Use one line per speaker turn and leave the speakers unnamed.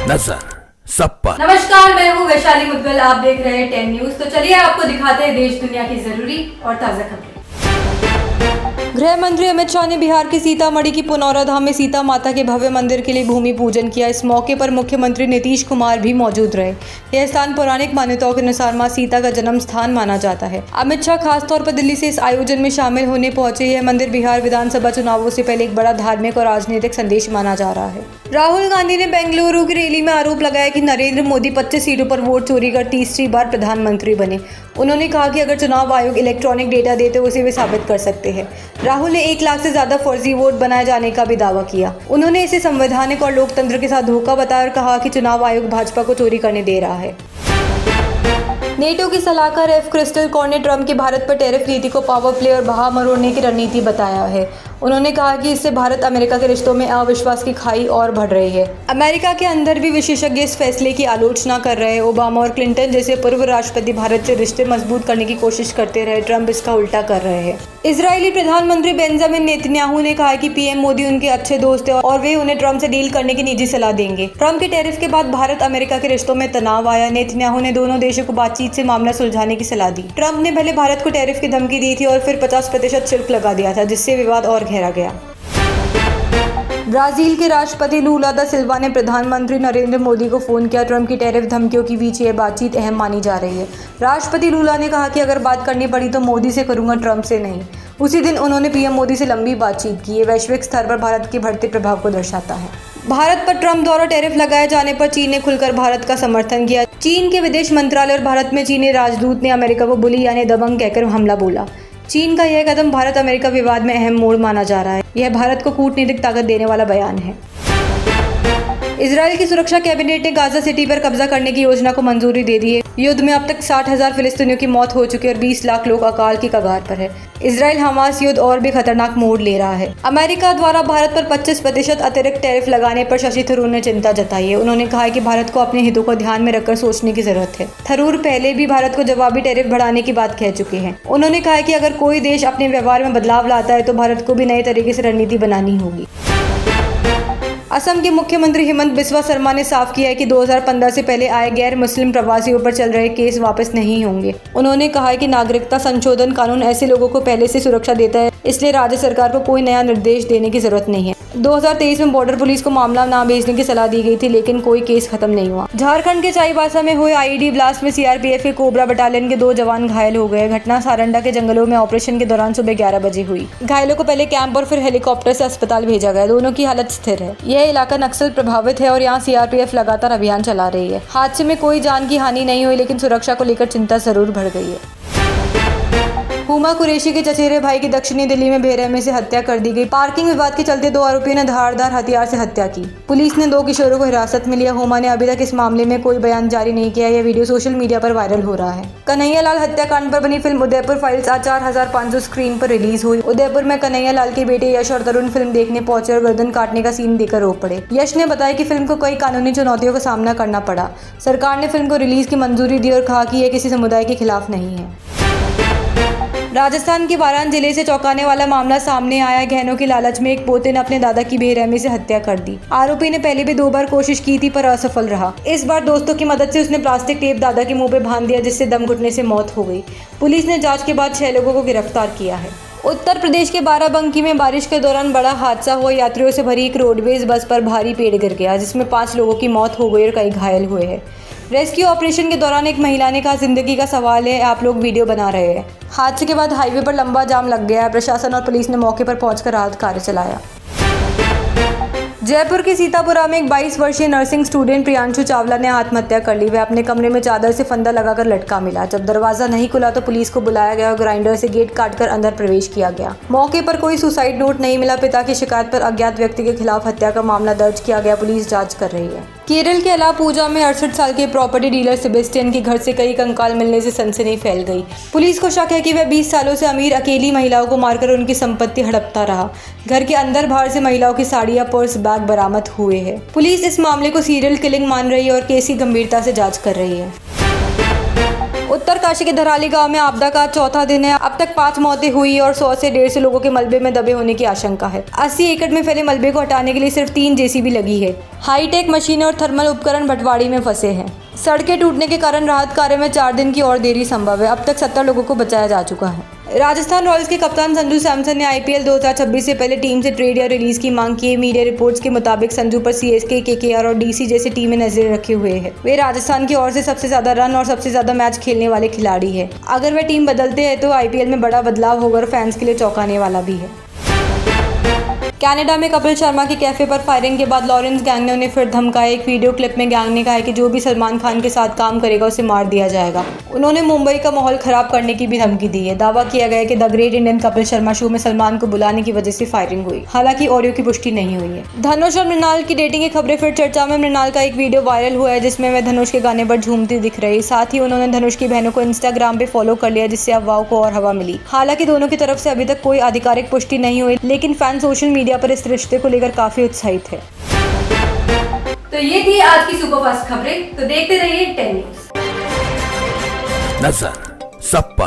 नजर सब पर।
नमस्कार, मैं हूँ वैशाली मुद्गल। आप देख रहे हैं 10 न्यूज। तो चलिए आपको दिखाते हैं देश दुनिया की जरूरी और ताजा खबरें। गृह मंत्री अमित शाह ने बिहार के सीतामढ़ी की पुनौरा धाम में सीता माता के भव्य मंदिर के लिए भूमि पूजन किया। इस मौके पर मुख्यमंत्री नीतीश कुमार भी मौजूद रहे। यह स्थान पौराणिक मान्यताओं के अनुसार मां सीता का जन्म स्थान माना जाता है। अमित शाह खासतौर पर दिल्ली से इस आयोजन में शामिल होने पहुंचे। यह मंदिर बिहार विधानसभा चुनावों से पहले एक बड़ा धार्मिक और राजनीतिक संदेश माना जा रहा है। राहुल गांधी ने बेंगलुरु की रैली में आरोप लगाया कि नरेंद्र मोदी 25 सीटों पर वोट चोरी कर तीसरी बार प्रधानमंत्री बने। उन्होंने कहा कि अगर चुनाव आयोग इलेक्ट्रॉनिक डेटा दे तो उसे वे साबित कर सकते हैं। राहुल ने 1 लाख से ज्यादा फर्जी वोट बनाए जाने का भी दावा किया। उन्होंने इसे संवैधानिक और लोकतंत्र के साथ धोखा बताया और कहा कि चुनाव आयोग भाजपा को चोरी करने दे रहा है। नेटो की सलाहकार एफ क्रिस्टल कॉर ने ट्रंप की भारत पर टैरिफ नीति को पावर प्ले और बहा मरोड़ने की रणनीति बताया है। उन्होंने कहा कि इससे भारत अमेरिका के रिश्तों में अविश्वास की खाई और बढ़ रही है। अमेरिका के अंदर भी विशेषज्ञ इस फैसले की आलोचना कर रहे हैं। ओबामा और क्लिंटन जैसे पूर्व राष्ट्रपति भारत से रिश्ते मजबूत करने की कोशिश करते रहे, ट्रंप इसका उल्टा कर रहे हैं। इजरायली प्रधानमंत्री बेंजामिन नेतन्याहू ने कहा कि पीएम मोदी उनके अच्छे दोस्त हैं और वे उन्हें ट्रंप से डील करने की निजी सलाह देंगे। ट्रंप के टैरिफ के बाद भारत अमेरिका के रिश्तों में तनाव आया। नेतन्याहू ने दोनों देशों को बातचीत से मामला सुलझाने की सलाह दी। ट्रंप ने पहले भारत को टैरिफ की धमकी दी थी और फिर 50% शुल्क लगा दिया था, जिससे विवाद और गहरा गया। ब्राजील के राष्ट्रपति लूला दा सिल्वा ने प्रधानमंत्री नरेंद्र मोदी को फोन किया। ट्रंप की टैरिफ धमकियों के बीच यह बातचीत अहम मानी जा रही है। राष्ट्रपति लूला ने कहा कि अगर बात करनी पड़ी तो मोदी से करूंगा, ट्रंप से नहीं। उसी दिन उन्होंने पीएम मोदी से लंबी बातचीत की। ये वैश्विक स्तर पर भारत के बढ़ते प्रभाव को दर्शाता है। भारत पर ट्रंप द्वारा टैरिफ लगाए जाने पर चीन ने खुलकर भारत का समर्थन किया। चीन के विदेश मंत्रालय और भारत में चीनी राजदूत ने अमेरिका को बुली यानी दबंग कहकर हमला बोला। चीन का यह कदम भारत अमेरिका विवाद में अहम मोड़ माना जा रहा है। यह भारत को कूटनीतिक ताकत देने वाला बयान है। इजराइल की सुरक्षा कैबिनेट ने गाजा सिटी पर कब्जा करने की योजना को मंजूरी दे दी है। युद्ध में अब तक 60,000 फिलिस्तीनियों की मौत हो चुकी है और 20 लाख लोग अकाल की कगार पर है। इजराइल हमास युद्ध और भी खतरनाक मोड़ ले रहा है। अमेरिका द्वारा भारत पर 25% अतिरिक्त टैरिफ लगाने पर शशि थरूर ने चिंता जताई है। उन्होंने कहा कि भारत को अपने हितों को ध्यान में रखकर सोचने की जरूरत है। थरूर पहले भी भारत को जवाबी टैरिफ बढ़ाने की बात कह चुके हैं। उन्होंने कहा कि अगर कोई देश अपने व्यवहार में बदलाव लाता है तो भारत को भी नए तरीके से रणनीति बनानी होगी। असम के मुख्यमंत्री हिमंत बिस्वा शर्मा ने साफ किया है कि 2015 से पहले आए गैर मुस्लिम प्रवासियों पर चल रहे केस वापस नहीं होंगे। उन्होंने कहा है कि नागरिकता संशोधन कानून ऐसे लोगों को पहले से सुरक्षा देता है, इसलिए राज्य सरकार को कोई नया निर्देश देने की जरूरत नहीं है। 2023 में बॉर्डर पुलिस को मामला न भेजने की सलाह दी गई थी, लेकिन कोई केस खत्म नहीं हुआ। झारखंड के चाईबासा में हुए आईईडी ब्लास्ट में सीआरपीएफ के कोबरा बटालियन के 2 जवान घायल हो गए। घटना सारंडा के जंगलों में ऑपरेशन के दौरान सुबह 11 बजे हुई। घायलों को पहले कैंप और फिर हेलीकॉप्टर से अस्पताल भेजा गया। दोनों की हालत स्थिर है। यह इलाका नक्सल प्रभावित है और यहाँ सीआरपीएफ लगातार अभियान चला रही है। हादसे में कोई जान की हानि नहीं हुई, लेकिन सुरक्षा को लेकर चिंता जरूर बढ़ गई है। हुमा कुरैशी के चचेरे भाई की दक्षिणी दिल्ली में बेरहमी से हत्या कर दी गई। पार्किंग विवाद के चलते 2 आरोपियों ने धारदार हथियार से हत्या की। पुलिस ने 2 किशोरों को हिरासत में लिया। हुमा ने अभी तक इस मामले में कोई बयान जारी नहीं किया। यह वीडियो सोशल मीडिया पर वायरल हो रहा है। कन्हैया लाल हत्याकांड पर बनी फिल्म उदयपुर फाइल्स आज 4,500 स्क्रीन पर रिलीज हुई। उदयपुर में कन्हैया लाल के बेटे यश और तरुण फिल्म देखने पहुंचे और गर्दन काटने का सीन देकर रो पड़े। यश ने बताया कि फिल्म को कई कानूनी चुनौतियों का सामना करना पड़ा। सरकार ने फिल्म को रिलीज की मंजूरी दी और कहा कि यह किसी समुदाय के खिलाफ नहीं है। राजस्थान के बारान जिले से चौंकाने वाला मामला सामने आया। गहनों की लालच में एक पोते ने अपने दादा की बेरहमी से हत्या कर दी। आरोपी ने पहले भी 2 बार कोशिश की थी पर असफल रहा। इस बार दोस्तों की मदद से उसने प्लास्टिक टेप दादा के मुंह पे बांध दिया, जिससे दम घुटने से मौत हो गई। पुलिस ने जांच के बाद 6 लोगों को गिरफ्तार किया है। उत्तर प्रदेश के बाराबंकी में बारिश के दौरान बड़ा हादसा हुआ। यात्रियों से भरी एक रोडवेज बस पर भारी पेड़ गिर गया, जिसमें 5 लोगों की मौत हो गई और कई घायल हुए हैं। रेस्क्यू ऑपरेशन के दौरान एक महिला ने कहा, जिंदगी का सवाल है, आप लोग वीडियो बना रहे हैं। हादसे के बाद हाईवे पर लंबा जाम लग गया है। प्रशासन और पुलिस ने मौके पर पहुंचकर राहत कार्य चलाया। जयपुर के सीतापुरा में एक 22 वर्षीय नर्सिंग स्टूडेंट प्रियांशु चावला ने आत्महत्या कर ली। वह अपने कमरे में चादर से फंदा लगाकर लटका मिला। जब दरवाजा नहीं खुला तो पुलिस को बुलाया गया और ग्राइंडर से गेट काटकर अंदर प्रवेश किया गया। मौके पर कोई सुसाइड नोट नहीं मिला। पिता की शिकायत पर अज्ञात व्यक्ति के खिलाफ हत्या का मामला दर्ज किया गया। पुलिस जांच कर रही है। केरल के अलापुजा में 68 साल के प्रॉपर्टी डीलर सेबेस्टियन के घर से कई कंकाल मिलने से सनसनी फैल गई। पुलिस को शक है कि वह 20 सालों से अमीर अकेली महिलाओं को मारकर उनकी संपत्ति हड़पता रहा। घर के अंदर बाहर से महिलाओं की साड़ियां, पर्स, बैग बरामद हुए हैं। पुलिस इस मामले को सीरियल किलिंग मान रही है और केस की गंभीरता से जांच कर रही है। उत्तरकाशी के धराली गांव में आपदा का चौथा दिन है। अब तक 5 मौतें हुई और 100 से 150 लोगों के मलबे में दबे होने की आशंका है। 80 एकड़ में फैले मलबे को हटाने के लिए सिर्फ 3 जेसीबी लगी है। हाईटेक मशीनें और थर्मल उपकरण भटवाड़ी में फंसे हैं। सड़कें टूटने के कारण राहत कार्य में 4 दिन की और देरी संभव है। अब तक 70 लोगों को बचाया जा चुका है। राजस्थान रॉयल्स के कप्तान संजू सैमसन ने आईपीएल 2026 से पहले टीम से ट्रेड या रिलीज की मांग की है। मीडिया रिपोर्ट्स के मुताबिक संजू पर सीएसके, केकेआर और डीसी जैसी टीमें नजरें रखे हुए हैं। वे राजस्थान की ओर से सबसे ज्यादा रन और सबसे ज्यादा मैच खेलने वाले खिलाड़ी है। अगर वे टीम बदलते हैं तो आईपीएल में बड़ा बदलाव होगा और फैंस के लिए चौंकाने वाला भी है। कनाडा में कपिल शर्मा के कैफे पर फायरिंग के बाद लॉरेंस गैंग ने उन्हें फिर धमकाया। एक वीडियो क्लिप में गैंग ने कहा है कि जो भी सलमान खान के साथ काम करेगा उसे मार दिया जाएगा। उन्होंने मुंबई का माहौल खराब करने की भी धमकी दी है। दावा किया गया है कि the great Indian Kapil Sharma show में सलमान को बुलाने की वजह से फायरिंग हुई। हालांकि ऑडियो की पुष्टि नहीं हुई है। धनुष और मृणाल की डेटिंग की खबरें फिर चर्चा में। मृणाल का एक वीडियो वायरल हुआ है जिसमें वह धनुष के गाने पर झूमती दिख रही। साथ ही उन्होंने धनुष की बहनों को इंस्टाग्राम पे फॉलो कर लिया, जिससे अफवाहों को और हवा मिली। हालांकि दोनों की तरफ से अभी तक कोई आधिकारिक पुष्टि नहीं हुई, लेकिन फैन सोशल मीडिया पर इस रिश्ते को लेकर काफी उत्साहित है।
तो ये थी आज की सुपरफास्ट खबरें। तो देखते रहिए 10 न्यूज़।
नजर सब पर।